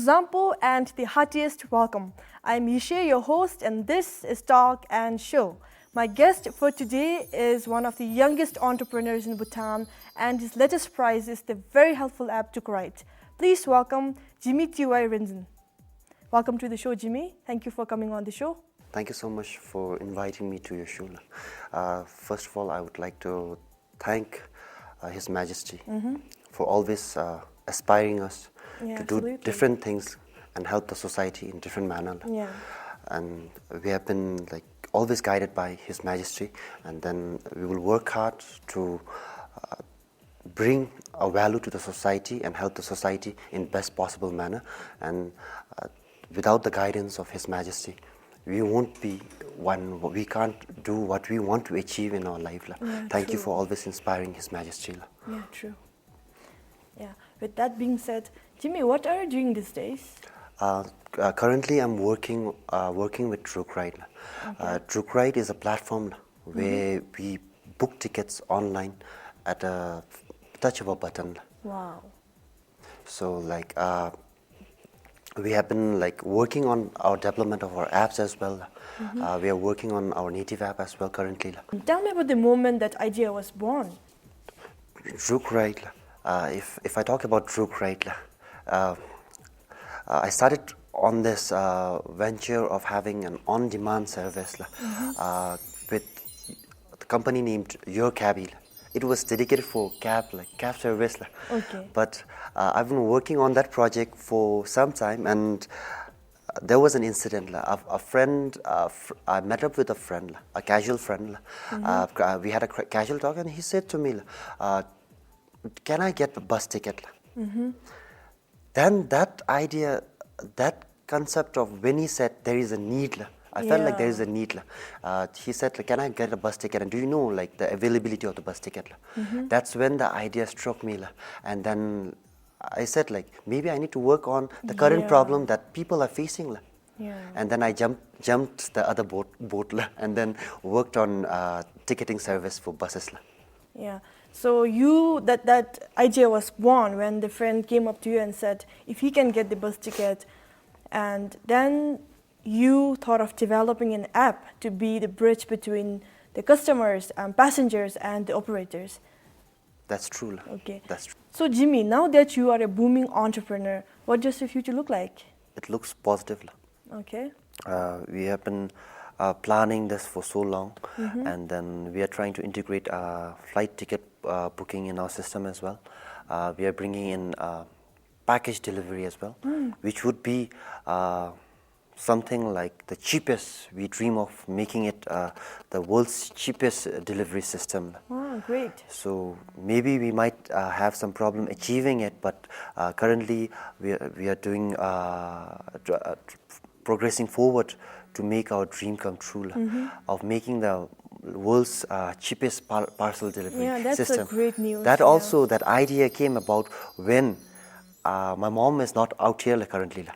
Zampo and the heartiest welcome. I'm Yishe, your host, and this is Talk and Show. My guest for today is one of the youngest entrepreneurs in Bhutan, and his latest prize is the very helpful app Tukurite. Please welcome Jigme Rinzin. Welcome to the show, Jigme. Thank you for coming on the show. Thank you so much for inviting me to your show. First of all, I would like to thank His Majesty for always aspiring us to do different things and help the society in different manner. Yeah. And we have been always guided by His Majesty, and then we will work hard to bring a value to the society and help the society in best possible manner. And without the guidance of His Majesty, we won't be one. We can't do what we want to achieve in our life. Thank you for always inspiring His Majesty. Yeah, true. Yeah. With that being said, Jigme, what are you doing these days? Currently, I'm working with Tukurite. Tukurite is a platform where we book tickets online at a touch of a button. Wow. So we have been working on our development of our apps as well. We are working on our native app as well currently. Tell me about the moment that idea was born. Tukurite. If I talk about Tukurite, I started on this venture of having an on-demand service with the company named Your Cabby. It was dedicated for cab service. Okay. But I've been working on that project for some time, and there was an incident. A friend, I met up with a friend, a casual friend. We had a casual talk, and he said to me, "Can I get the bus ticket?" Then that idea, that concept of when he said there is a need, I felt like there is a need. He said, "Can I get a bus ticket? And do you know the availability of the bus ticket?" That's when the idea struck me. And then I said, maybe I need to work on the current problem that people are facing. And then I jumped the other boat and then worked on ticketing service for buses. Yeah. So that idea was born when the friend came up to you and said, if he can get the bus ticket, and then you thought of developing an app to be the bridge between the customers and passengers and the operators. That's true. Okay. That's true. So Jigme, now that you are a booming entrepreneur, what does the future look like? It looks positive. Okay. We have been planning this for so long, and then we are trying to integrate flight ticket booking in our system as well. We are bringing in package delivery as well, which would be something like the cheapest. We dream of making it the world's cheapest delivery system. Oh, great. So maybe we might have some problem achieving it, but currently we are doing progressing forward to make our dream come true of making the world's cheapest parcel delivery that's system. a great news. That also, that idea came about when my mom is not out here currently.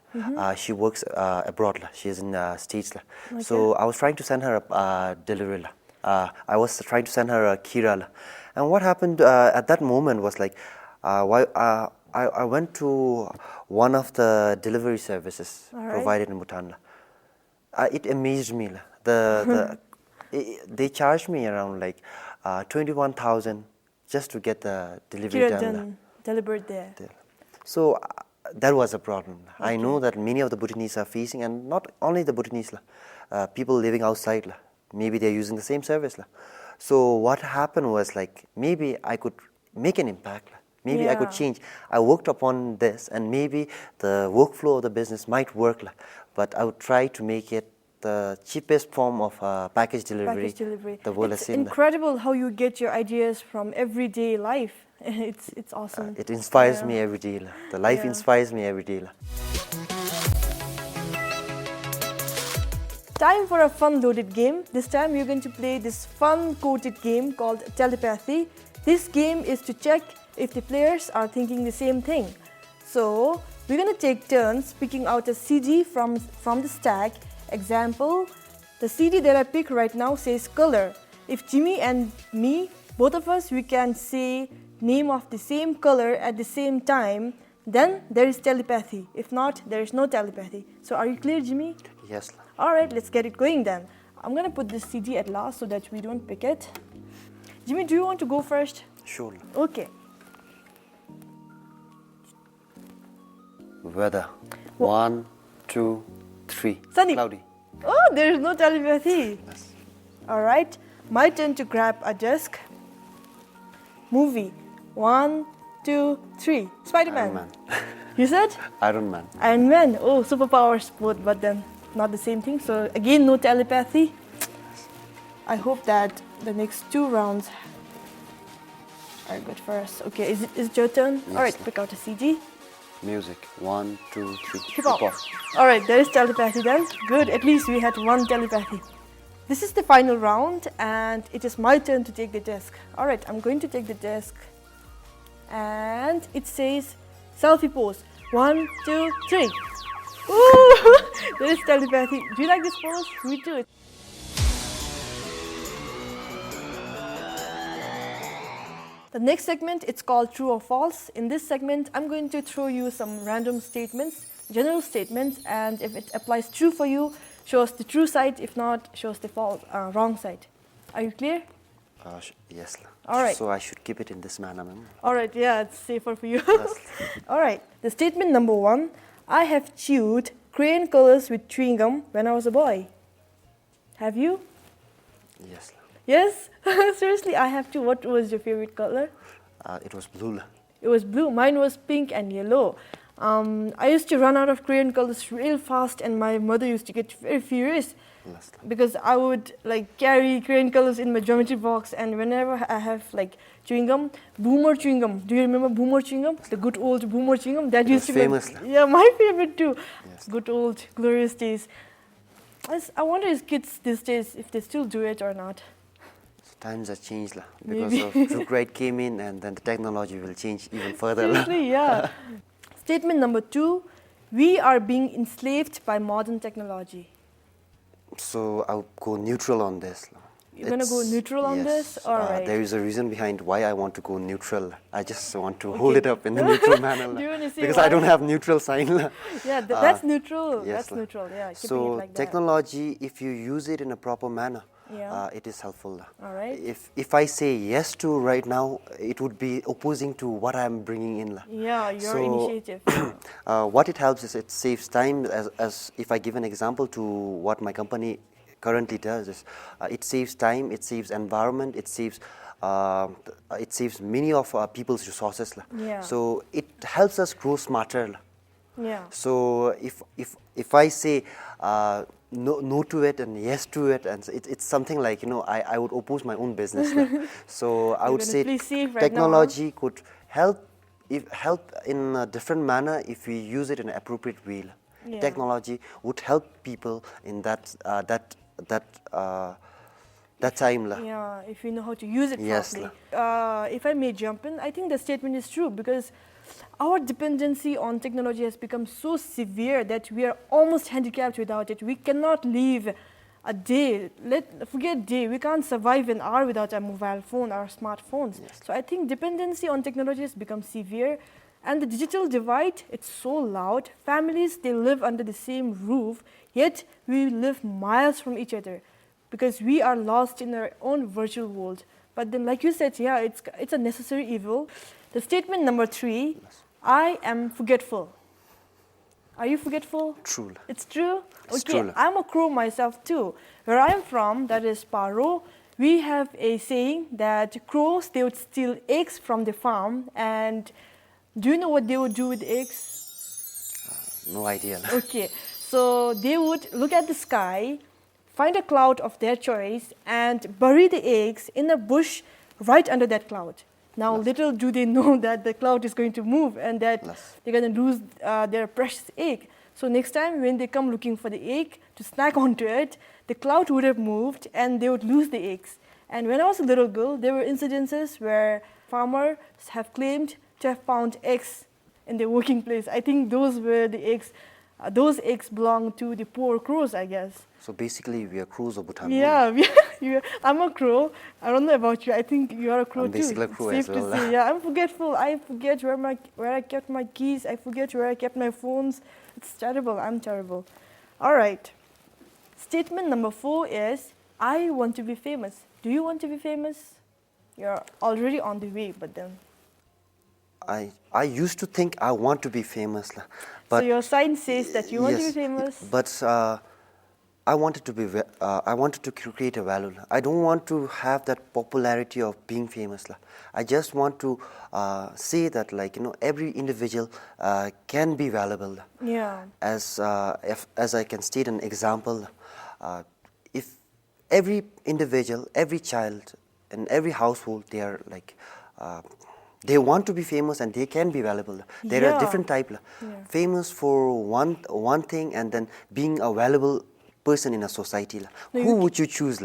She works abroad. She is in States. Okay. So I was trying to send her a delivery. I was trying to send her a Kira. And what happened at that moment was I went to one of the delivery services provided in Bhutan. It amazed me. They charged me around 21,000 just to get the delivery done. Delivered there. So that was a problem. Okay. I know that many of the Bhutanese are facing, and not only the Bhutanese, people living outside, maybe they're using the same service. So what happened was maybe I could make an impact. Maybe I could change. I worked upon this, and maybe the workflow of the business might work, but I would try to make it the cheapest form of package delivery. The world has seen. It's incredible how you get your ideas from everyday life. It's awesome. It inspires me every day. The life inspires me every day. Time for a fun-loaded game. This time we're going to play this fun-coded game called Telepathy. This game is to check if the players are thinking the same thing. So we're going to take turns picking out a CD from the stack. Example, the CD that I pick right now says color. If Jigme and me, both of us, we can say name of the same color at the same time, then there is telepathy. If not, there is no telepathy. So are you clear, Jimmy? Yes. All right, let's get it going then. I'm going to put this CD at last so that we don't pick it. Jimmy, do you want to go first? Sure. Okay. Weather. 1, 2, 3. Sunny. Cloudy. Oh, there is no telepathy. Yes. All right, my turn to grab a desk. Movie. 1, 2, 3. Spider-Man. Iron Man. You said? Iron Man. Iron Man. Oh, superpowers both, but then not the same thing. So again, no telepathy. I hope that the next 2 rounds are good for us. Okay, is it your turn? Yes. All right, pick out a CD. Music. 1, 2, 3. Hip hop. All right, there is telepathy then. Good, at least we had 1 telepathy. This is the final round and it is my turn to take the desk. All right, I'm going to take the desk and it says selfie pose. 1, 2, 3. Ooh, there is telepathy. Do you like this pose? Me too. The next segment, it's called True or False. In this segment, I'm going to throw you some random statements, general statements, and if it applies true for you, show us the true side. If not, show us the wrong side. Are you clear? Yes. All right. So I should keep it in this manner, ma'am. All right, yeah, it's safer for you. Yes. All right, the statement number 1, I have chewed crayon colors with chewing gum when I was a boy. Have you? Yes. Yes? Seriously, I have too. What was your favorite color? It was blue. It was blue. Mine was pink and yellow. I used to run out of crayon colors real fast and my mother used to get very furious Yes. because I would like carry crayon colors in my geometry box, and whenever I have like chewing gum, Boomer chewing gum. Do you remember Boomer chewing gum? The good old Boomer chewing gum? That It used was to famous. be yeah, my favorite too. Yes. Good old glorious days. I wonder if kids these days if they still do it or not. Times have changed because Maybe. of True Grade came in, and then the technology will change even further. Seriously, yeah. Statement number 2, we are being enslaved by modern technology. So I'll go neutral on this. You're going to go neutral on this? All right. There is a reason behind why I want to go neutral. I just want to hold it up in the neutral manner. Do you want to say because why? I don't have neutral sign. Yeah, that's neutral. Yes, That's neutral, yeah. Keeping So it like that. technology, if you use it in a proper manner, Yeah. it is helpful. All right. If I say yes to right now, it would be opposing to what I'm bringing in. Yeah, your So, initiative. What it helps is it saves time. As if I give an example to what my company currently does is, it saves time, it saves environment, it saves many of people's resources. Yeah. So it helps us grow smarter. Yeah. So if I say no to it and yes to it, and it's something like, I would oppose my own business. So I You're would gonna say play safe right now, huh? technology could help in a different manner if we use it in an appropriate way. Yeah. Technology would help people in that time. Yeah, if you know how to use it Yes, properly. If I may jump in, I think the statement is true because our dependency on technology has become so severe that we are almost handicapped without it. We cannot live a day, forget day, we can't survive an hour without our mobile phone, our smartphones. Yes. So I think dependency on technology has become severe, and the digital divide, it's so loud. Families, they live under the same roof, yet we live miles from each other because we are lost in our own virtual world. But then, like you said, yeah, it's a necessary evil. The statement number 3, I am forgetful. Are you forgetful? True. It's true? It's Okay, true. I'm a crow myself too. Where I'm from, that is Paro, we have a saying that crows, they would steal eggs from the farm, and do you know what they would do with eggs? No idea. Okay, so they would look at the sky, find a cloud of their choice, and bury the eggs in a bush right under that cloud. Now, little do they know that the cloud is going to move and that they're going to lose their precious egg. So next time when they come looking for the egg to snack onto it, the cloud would have moved and they would lose the eggs. And when I was a little girl, there were incidences where farmers have claimed to have found eggs in their working place. I think those were the eggs those eggs belong to the poor crows, I guess. So basically, we are crows of Bhutan. Yeah, I'm a crow. I don't know about you. I think you are a crow I'm too. basically a crow Safe as well. to say. Yeah, I'm forgetful. I forget where I kept my keys. I forget where I kept my phones. It's terrible. I'm terrible. All right. Statement number 4 is, I want to be famous. Do you want to be famous? You're already on the way, but then. I used to think I want to be famous, but So your sign says that you want to be yes, famous. But I wanted to be. I wanted to create a value. I don't want to have that popularity of being famous. I just want to say that, like, every individual can be valuable. Yeah. As I can state an example, if every individual, every child, in every household, they are like. They want to be famous and they can be valuable. There are different types. Famous for one thing and then being a valuable person in a society. Who would you choose?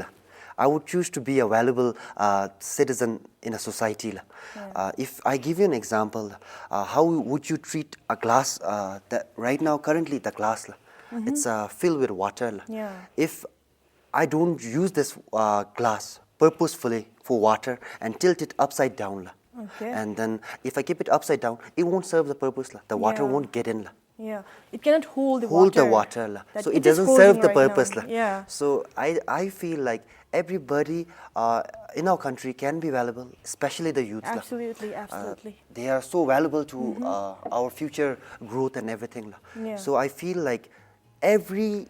I would choose to be a valuable citizen in a society. If I give you an example, how would you treat a glass? That right now, currently, the glass, it's filled with water. Yeah. If I don't use this glass purposefully for water and tilt it upside down, Okay. and then if I keep it upside down, it won't serve the purpose. The water won't get in. Yeah, it cannot hold the Hold water. the water. that So it it is doesn't serve holding the right purpose. now. Yeah. So I feel like everybody in our country can be valuable, especially the youth. Absolutely, absolutely. They are so valuable to our future growth and everything. Yeah. So I feel like every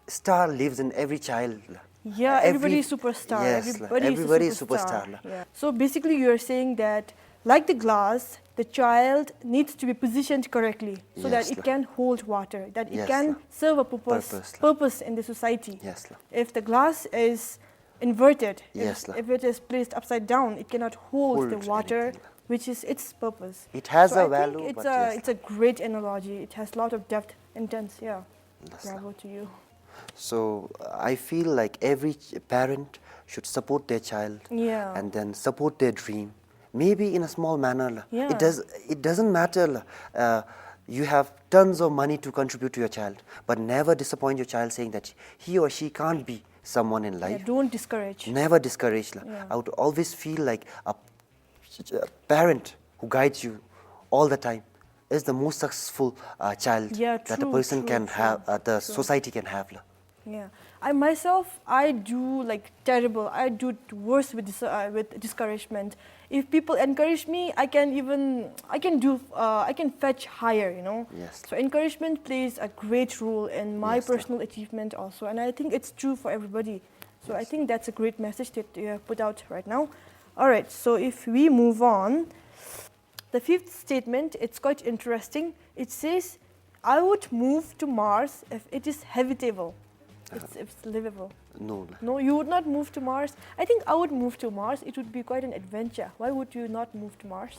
star lives in every child. Yeah, everybody is superstar. Yes, everybody is a superstar. Yeah. So basically, you are saying that, like the glass, the child needs to be positioned correctly so that it can hold water, that it can serve a purpose in the society. Yes. If the glass is inverted, Yes, if it is placed upside down, it cannot hold the water, anything. which is its purpose. It has so a I value, think it's but it's a great analogy. It has a lot of depth, intense. Yeah. Yes, Bravo to you. So I feel like every parent should support their child and then support their dream, maybe in a small manner. Yeah. It doesn't matter. You have tons of money to contribute to your child, but never disappoint your child saying that he or she can't be someone in life. Yeah, don't discourage. Never discourage. I would always feel like a parent who guides you all the time is the most successful child that a person can have, the society can have. Yeah, I myself, I do like terrible. I do worse with discouragement. If people encourage me, I can fetch higher. Yes. So encouragement plays a great role in my personal achievement also, and I think it's true for everybody. So I think that's a great message that you have put out right now. All right. So if we move on, the 5th statement, it's quite interesting. It says, "I would move to Mars if it is habitable." It's livable. No, you would not move to Mars. I think I would move to Mars. It would be quite an adventure. Why would you not move to Mars?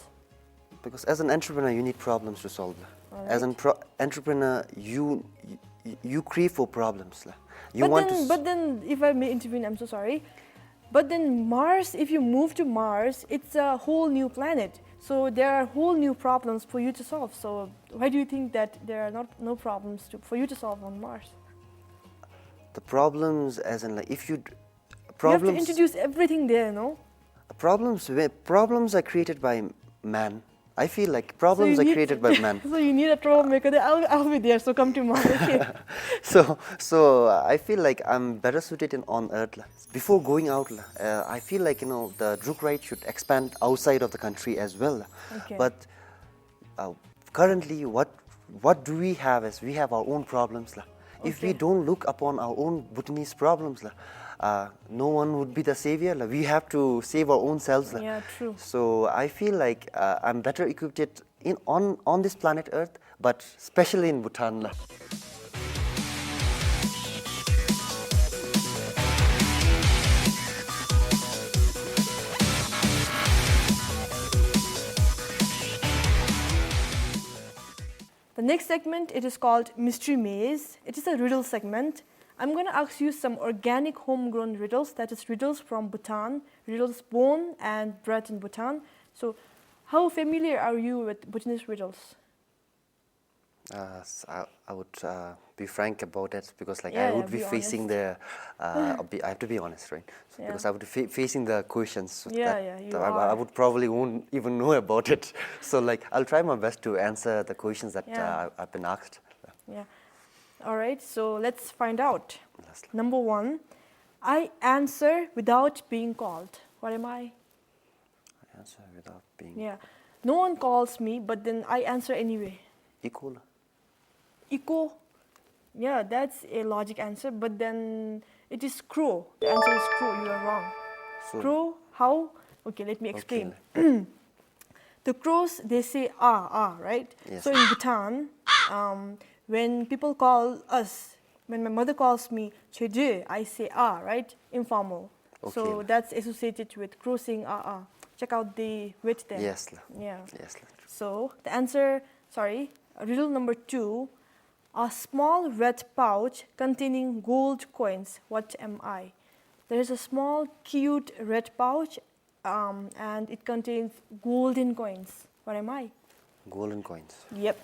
Because as an entrepreneur, you need problems to solve. Right. As an entrepreneur, you crave for problems. But then, if I may intervene, I'm so sorry. But then Mars, if you move to Mars, it's a whole new planet. So there are whole new problems for you to solve. So why do you think that there are no problems for you to solve on Mars? The problems, as in like, if you have to introduce everything there, no? Problems are created by man. I feel like problems are created by man. So you need a troublemaker. I'll be there. So come to Mars. Okay. so I feel like I'm better suited on Earth. Before going out, I feel like the Druk Ride should expand outside of the country as well. Okay. But currently, what do we have is we have our own problems. If we don't look upon our own Bhutanese problems, no one would be the savior. We have to save our own selves. Yeah, true. So I feel like I'm better equipped on this planet Earth, but especially in Bhutan. The next segment, it is called Mystery Maze. It is a riddle segment. I'm going to ask you some organic homegrown riddles, that is riddles from Bhutan, riddles born and bred in Bhutan. So how familiar are you with Bhutanese riddles? I would be frank about it because like Yeah, I yeah, would be be facing honest. I have to be honest, right? So Yeah. because I would be facing the questions Yeah, that yeah, you I are. would probably won't even know about it. So like I'll try my best to answer the questions that Yeah. I've been asked. Yeah. All right, so let's find out. Lastly, Number one, I answer without being called. What am I? I answer without being Yeah. No one calls me, but then I answer anyway. equal. Echo. Yeah, that's a logic answer, but then it is crow. The answer is crow. You are wrong. So Crow, how? Okay, let me okay, explain. The crows, they say ah, right? yes, So in Bhutan, when people call us, when my mother calls me Cheje, I say right? Informal. So okay, that's associated with crow saying ah. Check out the wit there. yes, Yeah. yes. So the answer, riddle number 2, a small red pouch containing gold coins. What am I? There is a small, cute red pouch, and it contains golden coins. What am I? Golden coins. Yep.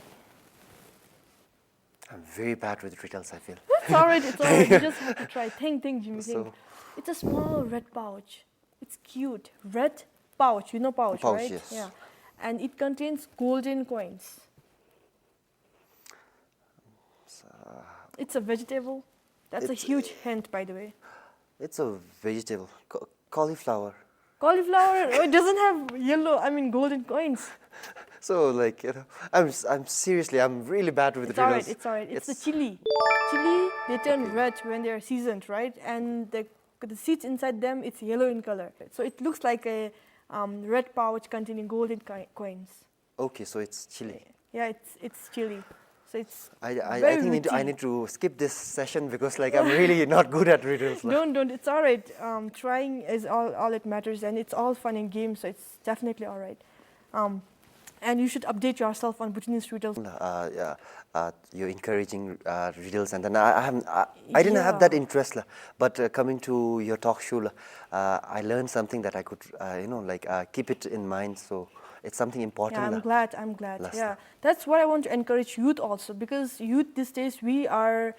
I'm very bad with riddles, I feel. It's alright. It's alright. You just have to try. Think, Jimmy. Think. So It's a small red pouch. It's cute. Red pouch. You know pouch, pouch, right? yes. Yeah. And it contains golden coins. It's a vegetable. That's a It's- huge hint, by the way. it's a vegetable, cauliflower. Cauliflower, oh, it doesn't have golden coins. So like I'm seriously I'm really bad with It's riddles. alright, it's alright. It's the chili. Chili, they turn red when they're seasoned, right? And the seeds inside them, it's yellow in color. So it looks like a red pouch containing golden coins. Okay, so it's chili. Yeah, it's chili. So it's I very think I witty. need to skip this session because like I'm really not good at riddles. Don't. It's all right. Trying is all it matters, and it's all fun and games, so it's definitely all right. And you should update yourself on Bhutanese riddles. Yeah, you're encouraging riddles, and then I didn't have that Yeah. interest, but coming to your talk show, I learned something that I could, keep it in mind. So it's something important. Yeah, I'm glad. Last Yeah, that's what I want to encourage youth also, because youth these days, we are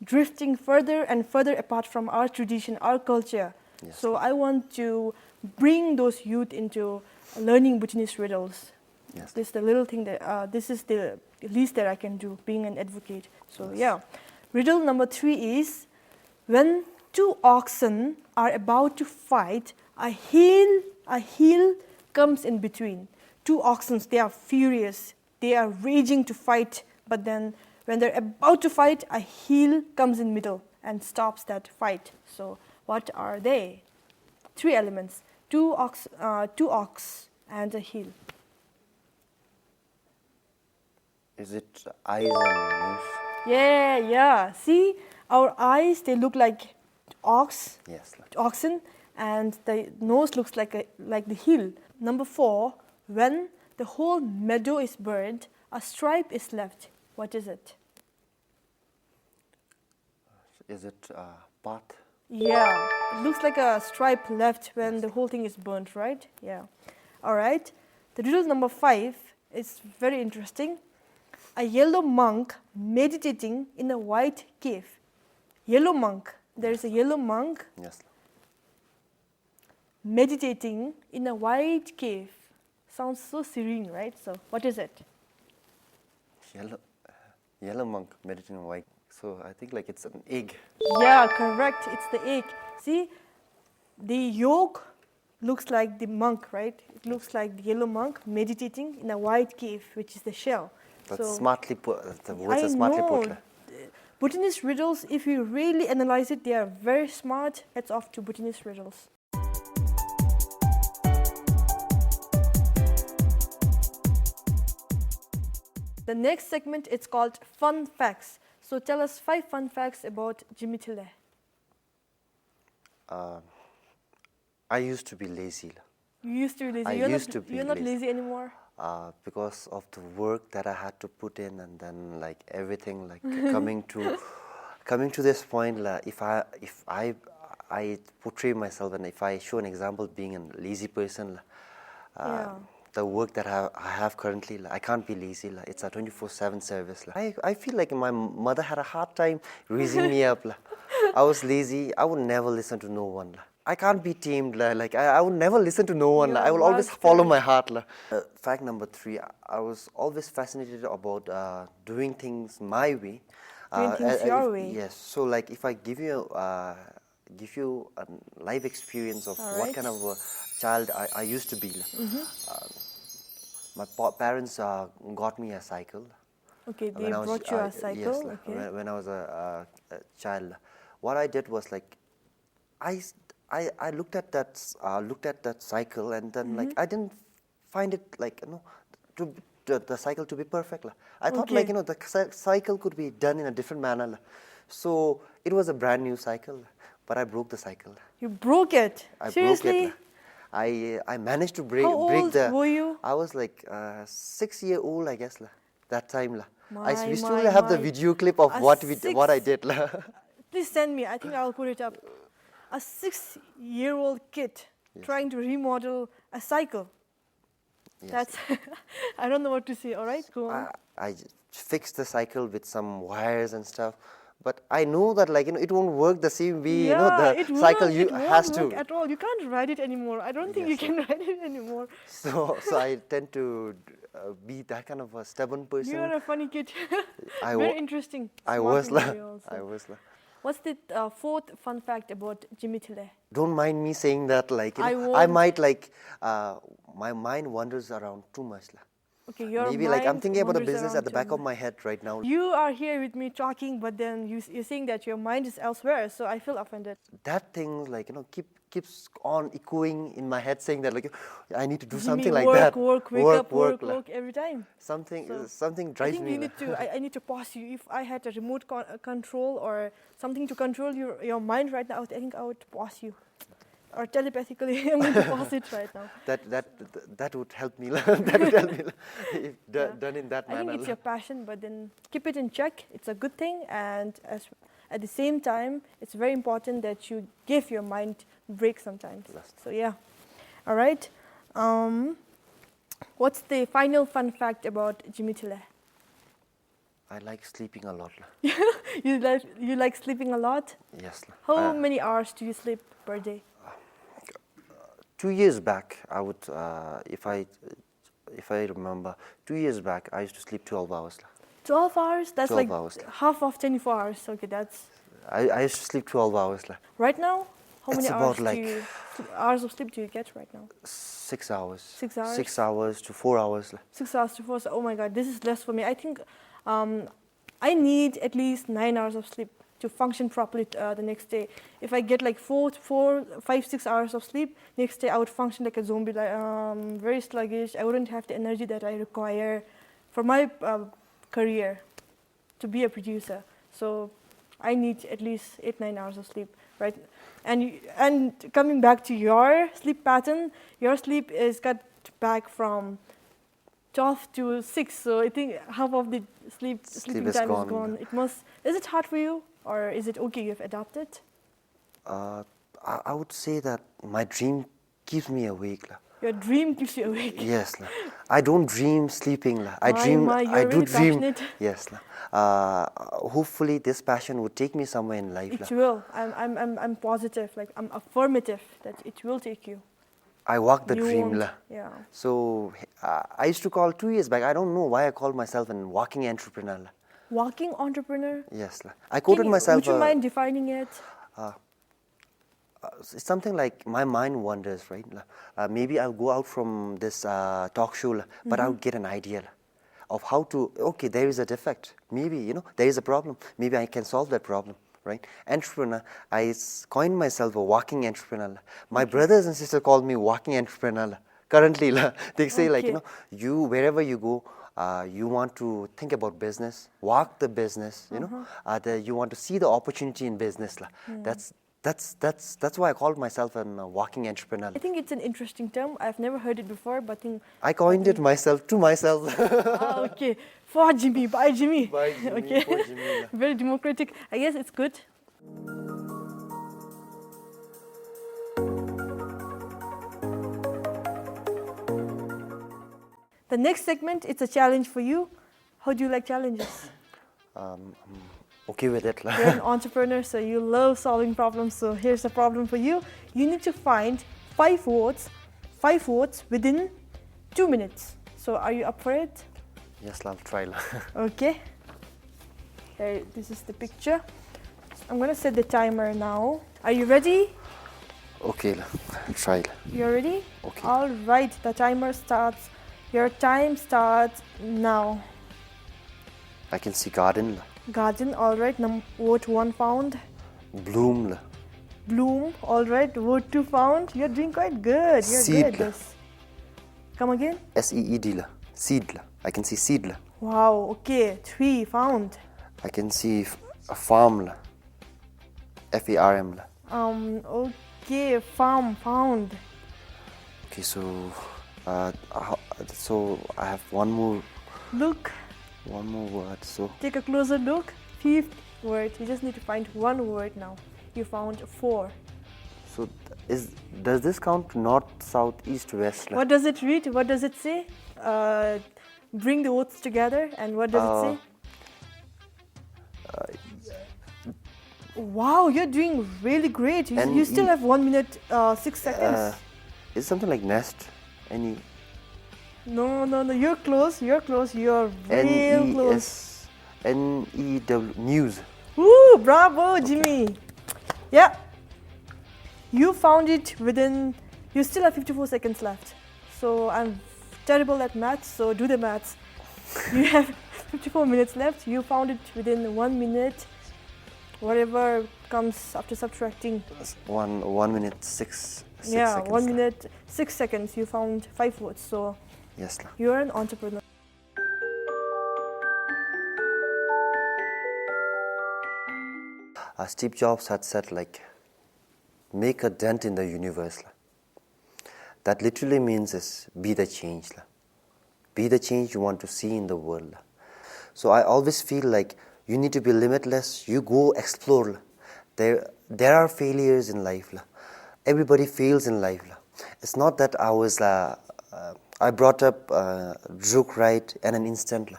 drifting further and further apart from our tradition, our culture. Yes. So I want to bring those youth into learning Bhutanese riddles. Yes. This is the little thing that this is the least that I can do, being an advocate. So Yes. yeah, riddle number 3 is, when two oxen are about to fight, a heel comes in between. Two oxen, they are furious, they are raging to fight, but then when they're about to fight, a heel comes in middle and stops that fight. So what are they? 3 elements: two ox and a heel. Is it eyes and nose? Yeah. See, our eyes, they look like Yes. oxen, and the nose looks like the heel. Number 4, when the whole meadow is burned, a stripe is left. What is it? Is it path? Yeah, it looks like a stripe left when the whole thing is burnt, right? Yeah. All right. The riddle number 5 is very interesting. A yellow monk meditating in a white cave. Yellow monk. There is a yellow monk Yes. meditating in a white cave. Sounds so serene, right? So, what is it? Yellow monk meditating on white. So I think like it's an egg. Yeah, correct. It's the egg. See, the yolk looks like the monk, right? It looks like the yellow monk meditating in a white cave, which is the shell. That's smartly put. The words I are smartly know. put. Bhutanese riddles, if you really analyze it, they are very smart. Hats off to Bhutanese riddles. The next segment, it's called Fun Facts. So tell us 5 fun facts about Jigme. I used to be lazy. You used to be lazy. I You're used not, to be You're not lazy. lazy anymore. Because of the work that I had to put in, and then like everything like coming to this point, like, if I portray myself and if I show an example being a lazy person, Yeah. the work that I have currently, I can't be lazy. It's a 24/7 service. I feel like my mother had a hard time raising me up. I was lazy. I would never listen to no one. I can't be tamed. I would never listen to no one. You I are will always master. follow my heart. Fact number 3, I was always fascinated about doing things my way. Doing things your way. Yes. So like if I give you a live experience of All what right. kind of a child I used to be. My parents got me a cycle. Okay, they when I was, brought you a cycle. Yes, Okay. when I was a child. What I did was like, I looked at that cycle, and then like I didn't find it like the cycle to be perfect. I thought like Okay. the cycle could be done in a different manner. So it was a brand new cycle, but I broke the cycle. You broke it. I Seriously? broke it. I managed to break How old the. were you? I was like 6 year old, I guess. That time. We still My, have the my. video clip of A what I did. Please send me. I think I'll put it up. A 6-year-old kid trying to remodel a cycle. Yes. That's. I don't know what to say. All right, go on. I fixed the cycle with some wires and stuff. But I know that it won't work the same way. it The cycle won't, it has won't to. work at all. You can't ride it anymore. I don't think you Yes, can ride it anymore. So I tend to be that kind of a stubborn person. You are a funny kid. I Very wa- interesting. I Smart was in a way also. I was What's the fourth fun fact about Jimmy Tile? Don't mind me saying that. I I won't. might my mind wanders around too much. Okay, your Maybe mind I'm thinking about the wanders business around at the too back of much. my head right now. You are here with me talking, but then you're saying that your mind is elsewhere, so I feel offended. That thing keeps on echoing in my head, saying that I need to do Jimmy, something like work, that. Work, wake up, work every time. Something I drives think me. you need to. I need to pause you. If I had a remote control or something to control your mind right now, I think I would pause you. Or telepathically, I'm going to pause it right now. That would help me. That would help me if done in that I manner. think it's your passion, but then keep it in check. It's a good thing, and at the same time, it's very important that you give your mind break sometimes. Yes. So yeah, all right. What's the final fun fact about Jimmy Tile? I like sleeping a lot. You like sleeping a lot? Yes. How many hours do you sleep per day? 2 years back, I would, if I remember, 2 years back, I used to sleep 12 hours. 12 hours? That's 12 like hours. half of 24 hours. Okay, that's... I used to sleep 12 hours. Right now? How many It's hours, about hours of sleep do you get right now? 6 hours. 6 hours? 6 hours to 4 hours. 6 hours to 4 hours. Oh my God, this is less for me. I think I need at least 9 hours of sleep to function properly the next day. If I get like 4, 5, 6 hours of sleep, next day I would function like a zombie, very sluggish. I wouldn't have the energy that I require for my career to be a producer. So I need at least 8, 9 hours of sleep, right? And coming back to your sleep pattern, your sleep is cut back from 12 to 6, so I think half of the sleeping is time gone. is gone. Is it hard for you, or is it okay? You've adapted. I would say that my dream keeps me awake. Your dream keeps you awake. Yes, I don't dream sleeping. I My, dream. my, you're I do really dream. passionate. Yes. Hopefully, this passion would take me somewhere in life. It will. I'm positive. Like I'm affirmative that it will take you. I walk the You dream. won't. Yeah. So I used to call 2 years back. I don't know why I called myself a walking entrepreneur. Walking entrepreneur. Yes. I quoted myself. Would you mind defining it? It's something like my mind wanders, right? Maybe I'll go out from this talk show, but I'll get an idea of how to, okay, there is a defect. Maybe, there is a problem. Maybe I can solve that problem, right? Entrepreneur, I coined myself a walking entrepreneur. My brothers and sisters call me walking entrepreneur. Currently, they say you, wherever you go, you want to think about business, walk the business, you want to see the opportunity in business. That's why I called myself a walking entrepreneur. I think it's an interesting term. I've never heard it before, but I coined it myself to myself. Okay. For Jimmy, by Jimmy. By Jimmy, Okay. for Jimmy. Very democratic. I guess it's good. The next segment, it's a challenge for you. How do you like challenges? I'm okay with it. You're an entrepreneur, so you love solving problems. So here's a problem for you. You need to find 5 words within 2 minutes. So are you up for it? Yes, I'll try. Okay. Here, this is the picture. I'm gonna set the timer now. Are you ready? Okay, try. You're ready? Okay. All right, the timer starts. Your time starts now. I can see garden, Garden, all right. Word 1 found. bloom, Bloom, all right. Word 2 found. You're doing quite good. You're Seed. good at this. Come again. seed, seed. I can see seed. Wow, okay. 3 found. I can see a farm, farm. Okay, farm found. Okay, so so I have one more Look, word. So take a closer look. 5th word. You just need to find 1 word now. You found 4. so does this count north, south, east, west? What does it read? What does it say? Bring the words together, and what does it say? Wow, you're doing really great. You still have 1 minute 6 seconds. Is something like nest? Any No, you're close. You're real close. NEW news. Woo, bravo, Jimmy. Yeah. You found it within, you still have 54 seconds left. So I'm terrible at maths, so do the maths. You have 54 minutes left. You found it within 1 minute, whatever comes after subtracting. 1 minute 6 Yeah, seconds. 1 minute 6 seconds. You found 5 words. So Yes. you're an entrepreneur. Steve Jobs had said make a dent in the universe. That literally means is be the change. Be the change you want to see in the world. So I always feel like you need to be limitless. You go explore. There are failures in life. Everybody fails in life. It's not that I brought up Druk Right in an instant.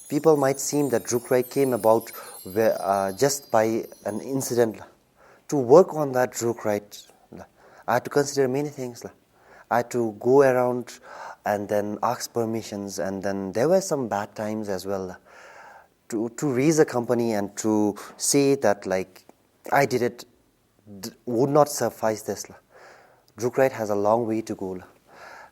People might seem that Druk Right came about just by an incident. To work on that Druk Right, I had to consider many things. I had to go around and then ask permissions, and then there were some bad times as well. To raise a company and to say that I did it would not suffice this. Druk Right has a long way to go.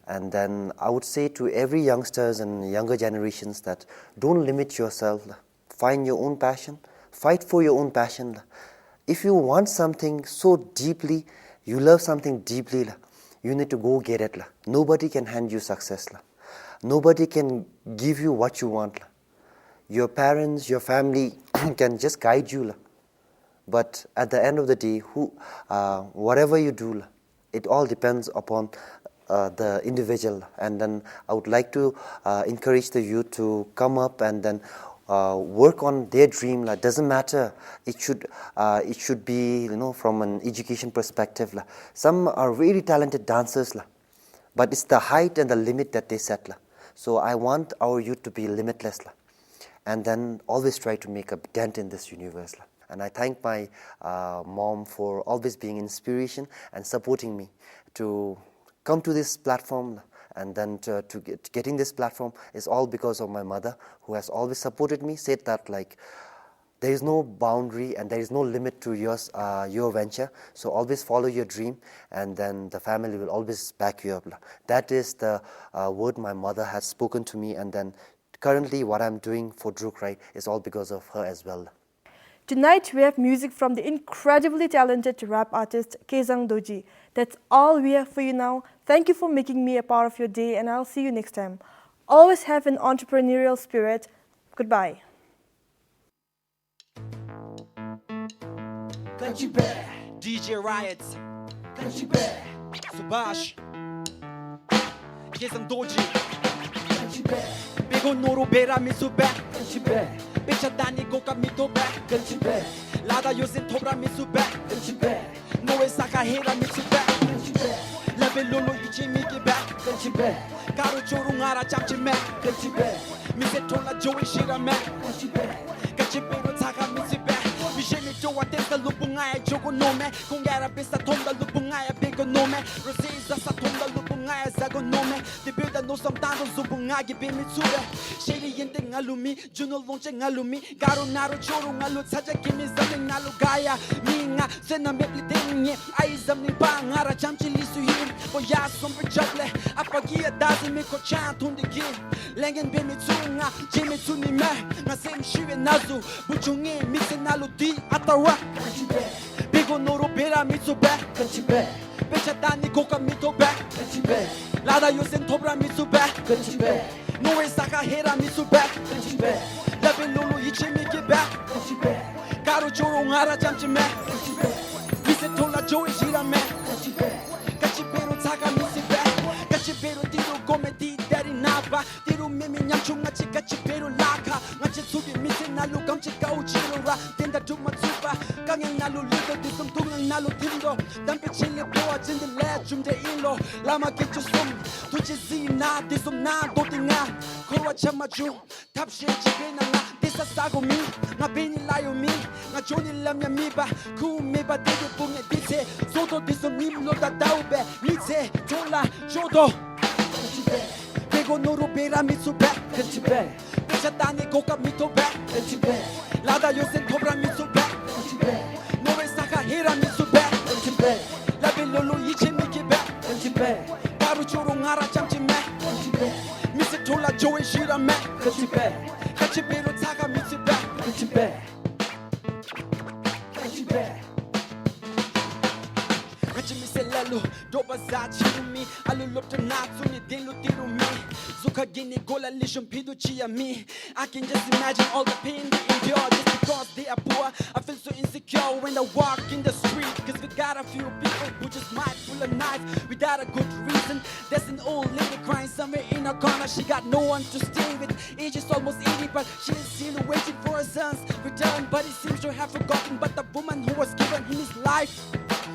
And then I would say to every youngsters and younger generations that don't limit yourself. Find your own passion. Fight for your own passion. If you want something so deeply, you love something deeply, you need to go get it. Nobody can hand you success. Nobody can give you what you want. Your parents, your family can just guide you. But at the end of the day, whatever you do, it all depends upon the individual. And then I would like to encourage the youth to come up and then work on their dream. Doesn't matter. It should be from an education perspective. Some are very talented dancers, but it's the height and the limit that they set. So I want our youth to be limitless, and then always try to make a dent in this universe. And I thank my mom for always being inspiration and supporting me to come to this platform. And then getting this platform is all because of my mother, who has always supported me, said that there is no boundary and there is no limit to your venture. So always follow your dream, and then the family will always back you up. That is the word my mother has spoken to me, and then currently what I'm doing for Druk Right is all because of her as well. Tonight we have music from the incredibly talented rap artist Kezang Doji. That's all we have for you now. Thank you for making me a part of your day, and I'll see you next time. Always have an entrepreneurial spirit. Goodbye. DJ Riots, Subash, Kezang Doji, Bego Noro Bera Misube, Bicha Dani Goka Mitobe, Lada Yosin Tobra Misube, Noe Saka Hera Mitsube, Lebe Lolo Ichi Miki back. 끝이 배 가루 조롱 알아 잠지 매 끝이 배 미세 톨라 조이 싫어 매 끝이 배 끝이 배로 다가 미세 배 미심이 좋아 댄서 루붕아야 조고 노매 공개라 비싸 돈다 루붕아야 비고 노매 로시사 사통다 루붕아야 사고 노매 디빌다 노섬 단도 루붕아기 비미 수배 시리인데 알루미 주노 롱쟁 알루미 가루 나루 조롱 알루 사자 기미 zamling 나루 가야 미nga 세나 맵리 땡이 아이 zamling 방 알아 잠지 리수 힘 보야 손불 접래 아빠기야 다스미 코찬 돈디기 랭겐 비미 숭아 지미 투니메 나 셈쉬에 나수 부중이 미세 나루 디 아따와 비고 노로 베라 미소베 끝이베 베차다니 고가 미토베 끝이베 라다 요센 토브라 미소베 끝이베 노에 사가 헤라 미소베 끝이베 라벨 롤로 이치미기베 끝이베 가루 조롱 알아 잠지메 끝이베 미세 톨라 조이 시라메 끝이베 끝이베로 사가 미시베 끝이베로 뒤로 고메 디 데리 나바 뒤로 미미 냠충같이 끝이베로 라카 같이 속이 미세 날로 감치가 오지로라 된다 두마 투바 강행 날로 리더 뒤숨 동양 날로 팀도 담배칠리 보아진 딜레 줌대 일로 라마 get you some 두지 지나 뒤숨 나 도띵아 코와 참아주 탑시 집에 나나 디사 싸고미 나 비니 라요미 나 조니 람야 미바 쿠미바 되게 붕에 디세 소도 뒤숨 님로 다 다우베 미세 졸라 조도 비고 노루 베라 미수베 끝이베 삐샷다니 고가 미토베 끝이베 라다 요센 토브라 미수베 끝이베 노에 사가 헤라 미수베 끝이베 라빌롤로 이치미기베 끝이베 가루 조롱 알아 잠지메 끝이베 미세 톨라 조에 시라메 끝이베 끝이베로 사가 미수베 끝이베 끝이베 Lalo, doba za chirumi, alu lopta natsuni delu tirumi. Zuka gini gola lishum pidu chia me. I can just imagine all the pain they endure just because they are poor. I feel so insecure when I walk in the street, cause we got a few people who just might pull a knife without a good reason. There's an old lady crying somewhere in a corner. She got no one to stay with. Age is almost 80, but she is still waiting for her son's return. But he seems to have forgotten about the woman who was given him his life.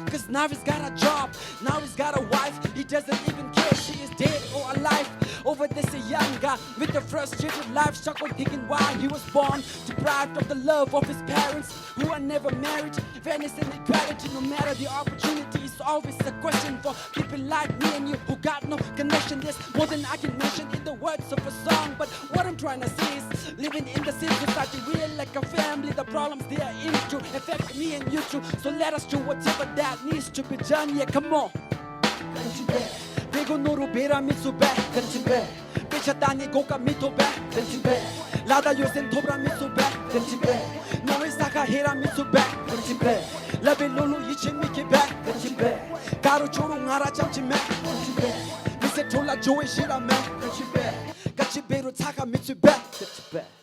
Cause now he's got a job, now he's got a wife. He doesn't even care if she is dead or alive. Over this a young guy with a frustrated life struggle, thinking why he was born deprived of the love of his parents who are never married. Fairness and equality, no matter the opportunity, is always a question for people like me and you who got no connection. There's more than I can mention in the words of a song, but what I'm trying to say is living in the same society, we're like a family. The problems they are into affect me and you too. So let us do whatever that needs to be done. Yeah, come on. 비고 노루 베라 미수베 끝이베 삐샷다니 고가 미토베 끝이베 라다 요센 토브라 미수베 끝이베 노에 사가 헤라 미수베 끝이베 라벨 롤로 이치미기베 끝이베 가루 조롱 알아 잠지메 끝이베 미세 톨라 조이 시라메 끝이베 끝이베로 타가 미수베 끝이베